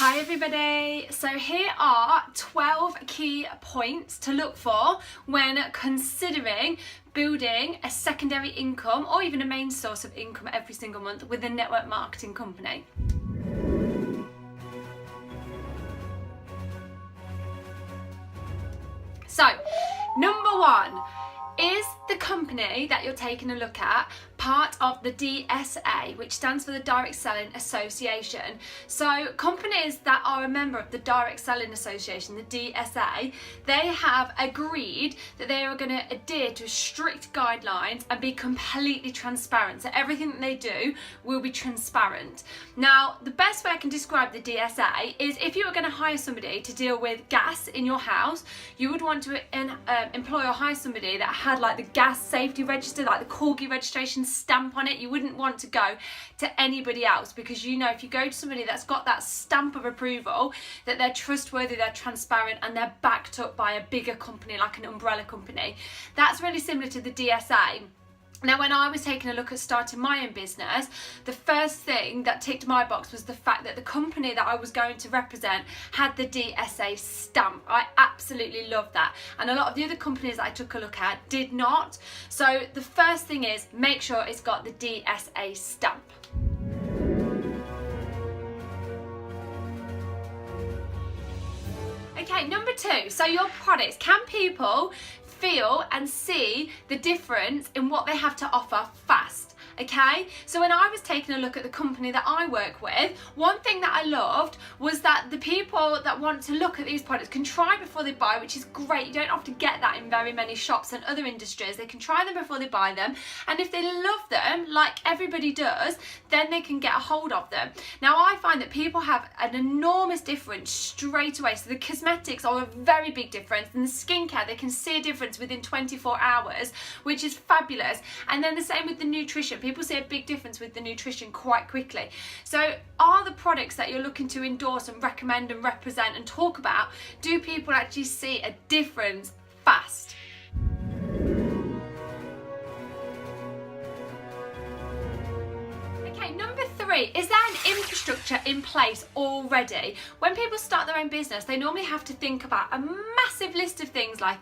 Hi everybody, so here are 12 key points to look for when considering building a secondary income or even a main source of income every single month with a network marketing company. So, number one, is the company that you're taking a look at part of the DSA, which stands for the Direct Selling Association? So companies that are a member of the Direct Selling Association, the DSA, they have agreed that they are going to adhere to strict guidelines and be completely transparent. So everything that they do will be transparent. Now, the best way I can describe the DSA is if you were going to hire somebody to deal with gas in your house, you would want to employ or hire somebody that had like the gas safety register, like the Corgi registration stamp on it. You wouldn't want to go to anybody else, because you know if you go to somebody that's got that stamp of approval, that they're trustworthy, they're transparent, and they're backed up by a bigger company like an umbrella company. That's really similar to the DSA. Now, when I was taking a look at starting my own business, the first thing that ticked my box was the fact that the company that I was going to represent had the DSA stamp. I absolutely love that. And a lot of the other companies that I took a look at did not. So the first thing is make sure it's got the DSA stamp. Okay, number two, so your products. Can people feel and see the difference in what they have to offer fast? Okay, so when I was taking a look at the company that I work with, one thing that I loved was that the people that want to look at these products can try before they buy, which is great. You don't have to get that in very many shops and other industries. They can try them before they buy them, and if they love them, like everybody does, then they can get a hold of them. Now, I find that people have an enormous difference straight away. So the cosmetics are a very big difference, and the skincare, they can see a difference within 24 hours, which is fabulous. And then the same with the nutrition. People see a big difference with the nutrition quite quickly. So are the products that you're looking to endorse and recommend and represent and talk about, do people actually see a difference fast? Okay, number three, is there an infrastructure in place already? When people start their own business, they normally have to think about a massive list of things like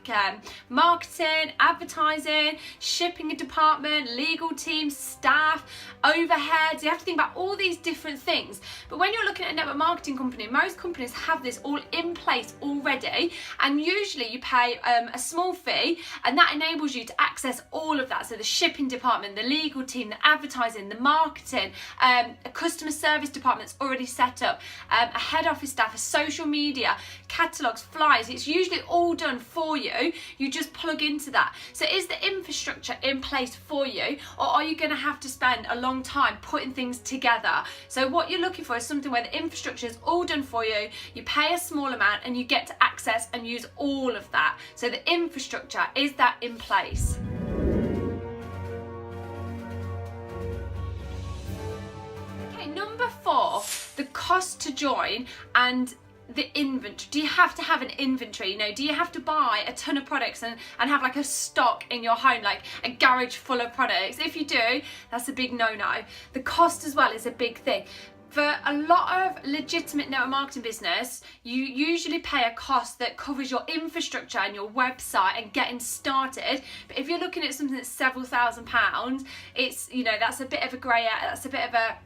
marketing, advertising, shipping department, legal team, staff, overheads. You have to think about all these different things. But when you're looking at a network marketing company, most companies have this all in place already, and usually you pay a small fee, and that enables you to access all of that. So the shipping department, the legal team, the advertising, the marketing, a customer service department that's already set up, a head office staff, a social media, catalogs, flyers. It's usually all done for you. You just plug into that. So is the infrastructure in place for you, or are you going to have to spend a long time putting things together? So what you're looking for is something where the infrastructure is all done for you. You pay a small amount and you get to access and use all of that. So the infrastructure, is that in place? Number four, the cost to join and the inventory. Do you have to have an inventory? You know, do you have to buy a ton of products and have like a stock in your home, like a garage full of products? If you do, that's a big no-no. The cost as well is a big thing. For a lot of legitimate network marketing business, you usually pay a cost that covers your infrastructure and your website and getting started. But if you're looking at something that's several £1,000s, it's, you know, that's a bit of a grey area, that's a bit of a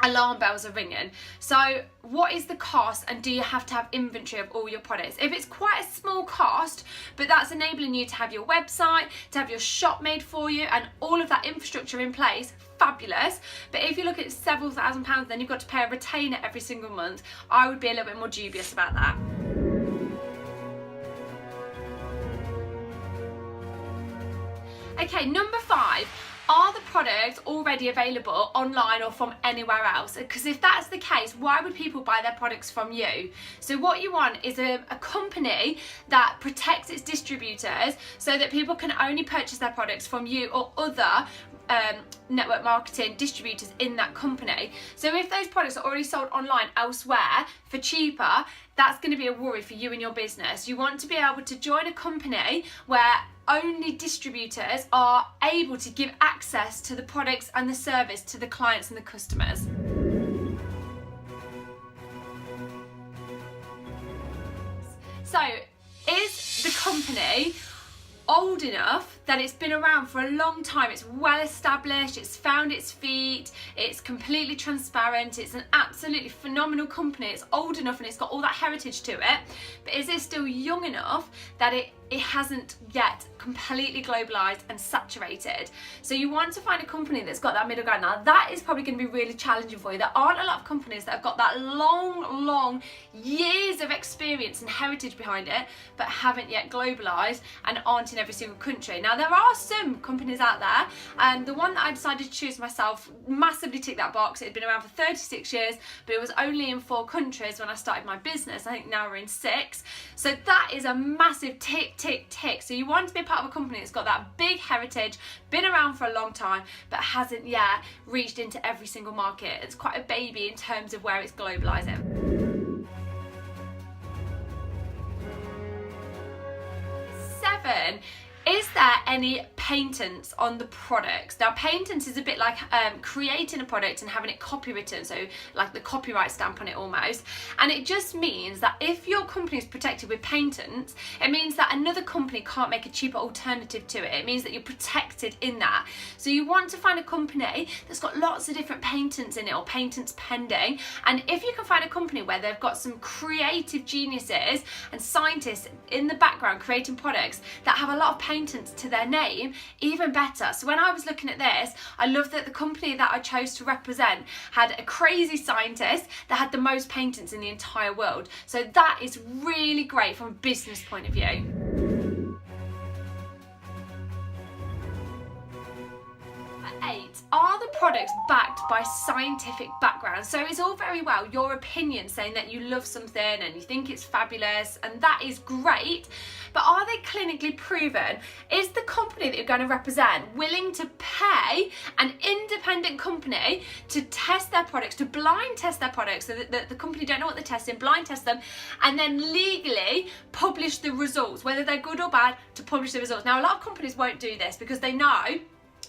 alarm bells are ringing. So what is the cost, and do you have to have inventory of all your products? If it's quite a small cost, but that's enabling you to have your website, to have your shop made for you and all of that infrastructure in place, fabulous. But if you look at several £1,000s, then you've got to pay a retainer every single month. I would be a little bit more dubious about that. Okay, number five, are the products already available online or from anywhere else? Because if that's the case, why would people buy their products from you? So what you want is a company that protects its distributors so that people can only purchase their products from you or other network marketing distributors in that company. So if those products are already sold online elsewhere for cheaper, that's going to be a worry for you and your business. You want to be able to join a company where only distributors are able to give access to the products and the service to the clients and the customers. So, is the company old enough that it's been around for a long time, it's well established, it's found its feet, it's completely transparent, it's an absolutely phenomenal company, it's old enough and it's got all that heritage to it, but is it still young enough that it hasn't yet completely globalized and saturated? So you want to find a company that's got that middle ground. Now that is probably going to be really challenging for you. There aren't a lot of companies that have got that long years of experience and heritage behind it, but haven't yet globalized and aren't in every single country. Now there are some companies out there, and the one that I decided to choose myself massively ticked that box. It had been around for 36 years, but it was only in 4 countries when I started my business. I think now we're in 6. So that is a massive tick. So you want to be a part of a company that's got that big heritage, been around for a long time, but hasn't yet reached into every single market. It's quite a baby in terms of where it's globalizing. 7. Is there any patents on the products? Now patents is a bit like creating a product and having it copywritten, so like the copyright stamp on it almost, and it just means that if your company is protected with patents, it means that another company can't make a cheaper alternative to it. It means that you're protected in that. So you want to find a company that's got lots of different patents in it, or patents pending, and if you can find a company where they've got some creative geniuses and scientists in the background creating products that have a lot of patents to their name, even better. So when I was looking at this, I love that the company that I chose to represent had a crazy scientist that had the most patents in the entire world. So that is really great from a business point of view. 8. Are the products backed by scientific background? So it's all very well your opinion saying that you love something and you think it's fabulous, and that is great, but are they clinically proven? Is the company that you're going to represent willing to pay an independent company to test their products, to blind test their products, so that the company don't know what they're testing, blind test them, and then legally publish the results, whether they're good or bad, to publish the results? Now a lot of companies won't do this because they know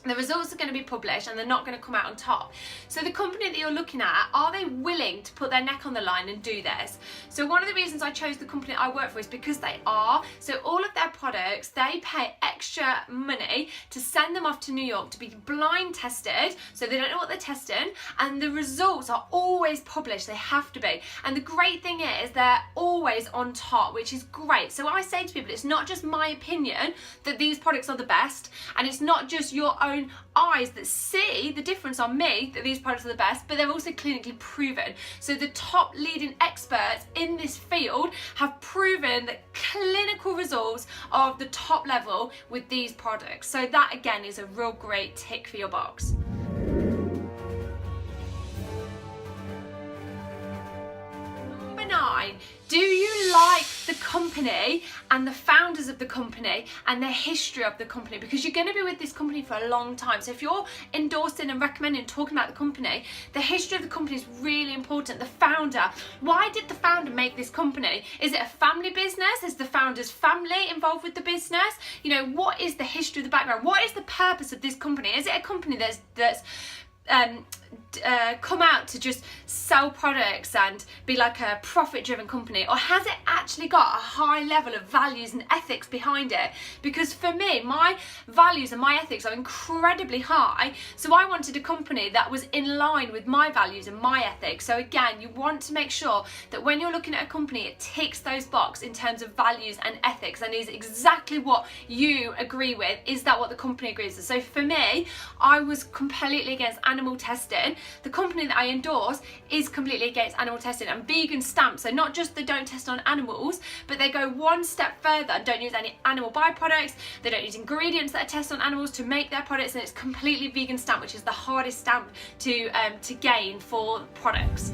the results are going to be published and they're not going to come out on top. So the company that you're looking at, are they willing to put their neck on the line and do this? So one of the reasons I chose the company I work for is because they are. So all of their products, they pay extra money to send them off to New York to be blind tested, so they don't know what they're testing, and the results are always published. They have to be. And the great thing is they're always on top, which is great. So I say to people, it's not just my opinion that these products are the best, and it's not just your own eyes that see the difference on me that these products are the best, but they're also clinically proven. So the top leading experts in this field have proven that clinical results are of the top level with these products. So that again is a real great tick for your box. Number 9. Do you like the company and the founders of the company and the history of the company? Because you're going to be with this company for a long time. So if you're endorsing and recommending and talking about the company, the history of the company is really important. The founder, why did the founder make this company? Is it a family business? Is the founder's family involved with the business? You know, what is the history of the background? What is the purpose of this company? Is it a company that's come out to just sell products and be like a profit-driven company, or has it actually got a high level of values and ethics behind it? Because for me, my values and my ethics are incredibly high, so I wanted a company that was in line with my values and my ethics. So again, you want to make sure that when you're looking at a company, it ticks those boxes in terms of values and ethics and is exactly what you agree with. Is that what the company agrees with? So for me, I was completely against animal testing. The company that I endorse is completely against animal testing and vegan stamps. So not just they don't test on animals, but they go one step further and don't use any animal byproducts. They don't use ingredients that are tested on animals to make their products, and it's completely vegan stamp, which is the hardest stamp to gain for products.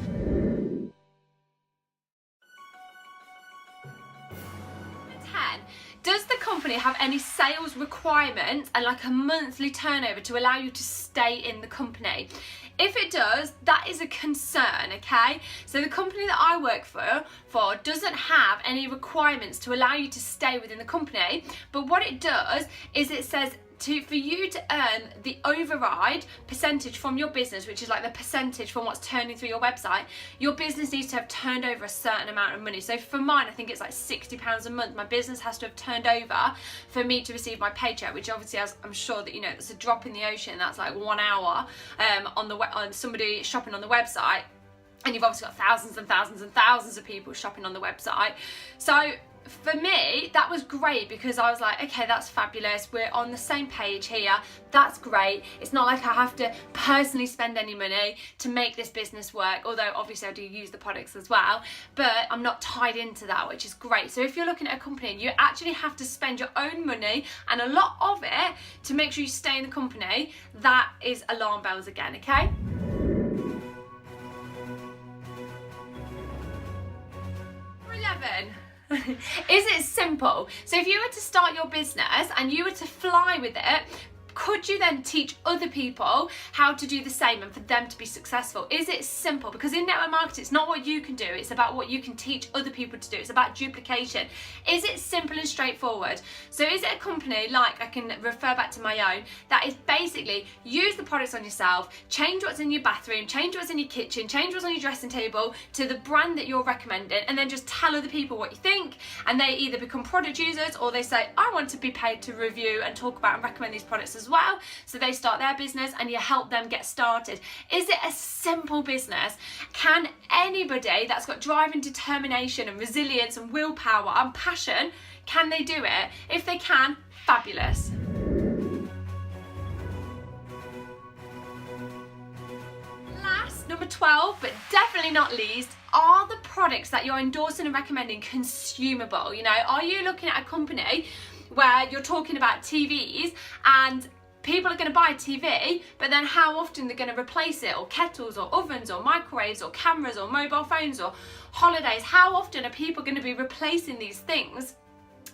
Does the company have any sales requirements and like a monthly turnover to allow you to stay in the company? If it does, that is a concern, okay? So the company that I work for doesn't have any requirements to allow you to stay within the company, but what it does is it says for you to earn the override percentage from your business, which is like the percentage from what's turning through your website, your business needs to have turned over a certain amount of money. So for mine, I think it's like £60 a month. My business has to have turned over for me to receive my paycheck, which obviously, as I'm sure that you know, it's a drop in the ocean. That's like 1 hour on somebody shopping on the website, and you've obviously got thousands and thousands and thousands of people shopping on the website. So for me, that was great, because I was like, okay, that's fabulous, we're on the same page here, that's great. It's not like I have to personally spend any money to make this business work, although obviously I do use the products as well, but I'm not tied into that, which is great. So if you're looking at a company and you actually have to spend your own money, and a lot of it, to make sure you stay in the company, that is alarm bells again, okay? Number 11. Is it simple? So if you were to start your business and you were to fly with it, could you then teach other people how to do the same and for them to be successful? Is it simple? Because in network marketing, it's not what you can do, it's about what you can teach other people to do. It's about duplication. Is it simple and straightforward? So is it a company, like I can refer back to my own, that is basically use the products on yourself, change what's in your bathroom, change what's in your kitchen, change what's on your dressing table to the brand that you're recommending, and then just tell other people what you think, and they either become product users or they say, I want to be paid to review and talk about and recommend these products as well. So they start their business and you help them get started. Is it a simple business? Can anybody that's got drive and determination and resilience and willpower and passion, can they do it? If they can, fabulous. Last, number 12, but definitely not least, are the products that you're endorsing and recommending consumable? You know, are you looking at a company where you're talking about TVs and people are going to buy a TV, but then how often they're going to replace it, or kettles or ovens or microwaves or cameras or mobile phones or holidays? How often are people going to be replacing these things?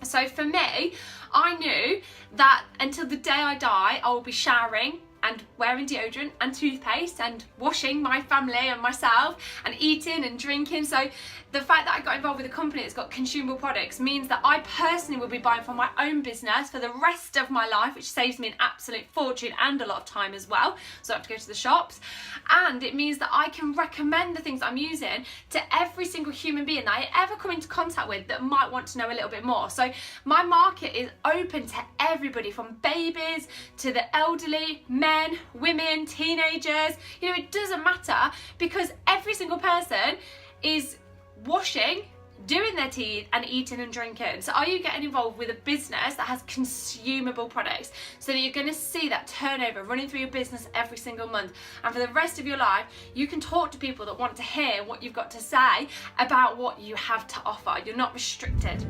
So for me, I knew that until the day I die, I will be showering and wearing deodorant and toothpaste and washing my family and myself and eating and drinking. So the fact that I got involved with a company that's got consumable products means that I personally will be buying from my own business for the rest of my life, which saves me an absolute fortune and a lot of time as well, so I have to go to the shops. And it means that I can recommend the things I'm using to every single human being that I ever come into contact with that might want to know a little bit more. So my market is open to everybody, from babies to the elderly, men, women, teenagers. You know, it doesn't matter, because every single person is washing, doing their teeth and eating and drinking. So are you getting involved with a business that has consumable products, so that you're going to see that turnover running through your business every single month, and for the rest of your life you can talk to people that want to hear what you've got to say about what you have to offer. You're not restricted.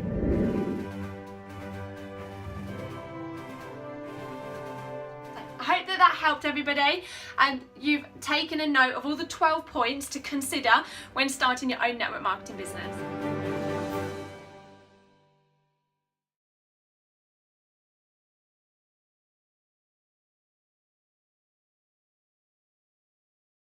I hope that helped everybody, and you've taken a note of all the 12 points to consider when starting your own network marketing business.